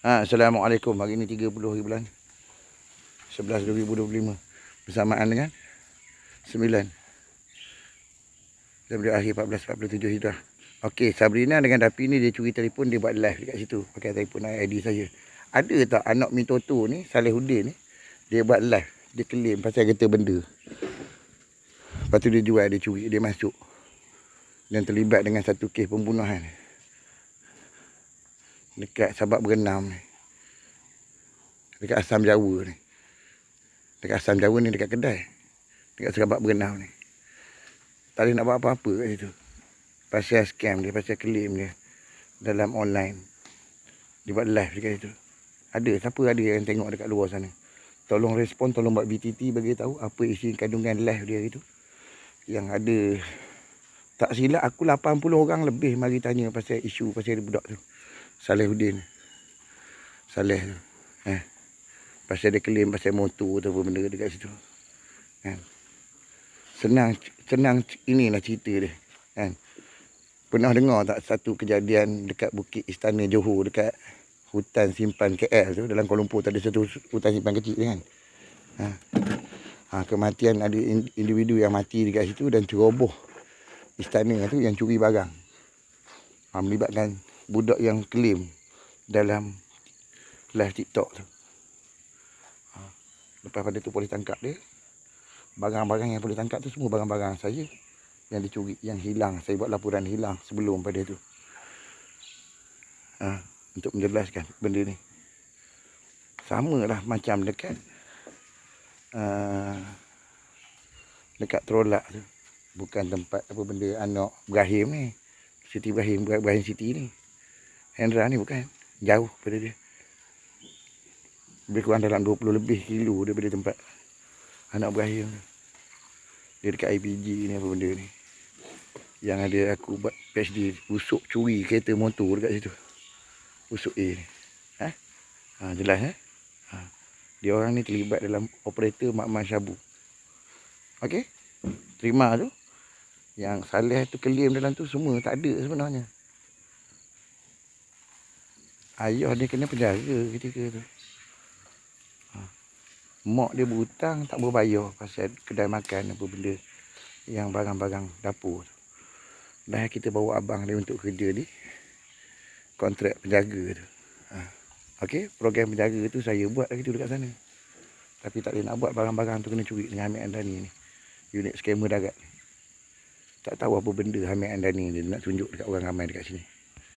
Assalamualaikum. Hari ni 30 hari bulan 11 2025 bersamaan dengan 9 daripada akhir 1447 Hijrah. Okey, Sabrina dengan Dapi ni dia curi telefon, dia buat live dekat situ pakai telefon ID saya. Ada tak anak Mitoto ni, Salihuddin ni, dia buat live, dia claim pasal kereta benda. Lepas tu dia jual, dia curi, dia masuk dan terlibat dengan satu kes pembunuhan dekat Sabak Berenam ni, dekat Asam Jawa ni. Dekat Asam Jawa ni, dekat kedai, dekat Sabak Berenam ni. Tak ada nak buat apa-apa kat situ. Pasal scam dia, pasal claim dia dalam online. Dia buat live dekat situ. Ada, siapa ada yang tengok dekat luar sana? Tolong respon, tolong buat BTT bagi tahu apa isi kandungan live dia itu. Yang ada, tak silap aku 80 orang lebih mari tanya pasal isu pasal budak tu, Salihuddin. Saleh tu. Pasal dia claim pasal motor atau apa benda dekat situ. Kan? Senang inilah cerita dia. Kan? Pernah dengar tak satu kejadian dekat Bukit Istana Johor, dekat hutan simpan KL tu, dalam Kuala Lumpur ada satu hutan simpan kecil kan. Kematian ada individu yang mati dekat situ dan ceroboh istana tu yang curi barang. Melibatkan budak yang claim dalam live TikTok tu. Lepas pada tu polis tangkap dia. Barang-barang yang polis tangkap tu semua barang-barang saya yang dicuri, yang hilang. Saya buat laporan hilang sebelum pada tu. Untuk menjelaskan benda ni. Sama lah macam dekat dekat Trolak tu. Bukan tempat apa benda anak Ibrahim ni. Siti Ibrahim Siti ni. Hendra ni bukan. Jauh pada dia. Lebih kurang dalam 20 lebih kilo daripada tempat anak Ibrahim tu. Dia dekat IPG ni apa benda ni. Yang ada aku buat PhD usuk curi kereta motor dekat situ. Usuk A ni. Jelas Dia orang ni terlibat dalam operator Makmal Syabu. Okey? Terima tu. Yang Saleh tu claim dalam tu semua tak ada sebenarnya. Ayah dia kena penjara ketika tu. Mak dia berhutang tak berbayar pasal kedai makan apa benda yang barang-barang dapur tu. Dah kita bawa abang dia untuk kerja di kontrak penjaga tu. Okey, program penjaga tu saya buat lagi tu dekat sana. Tapi tak boleh nak buat, barang-barang tu kena curi dengan Hamid Andani ni. Unit skamer darat ni. Tak tahu apa benda Hamid Andani ni nak tunjuk dekat orang ramai dekat sini.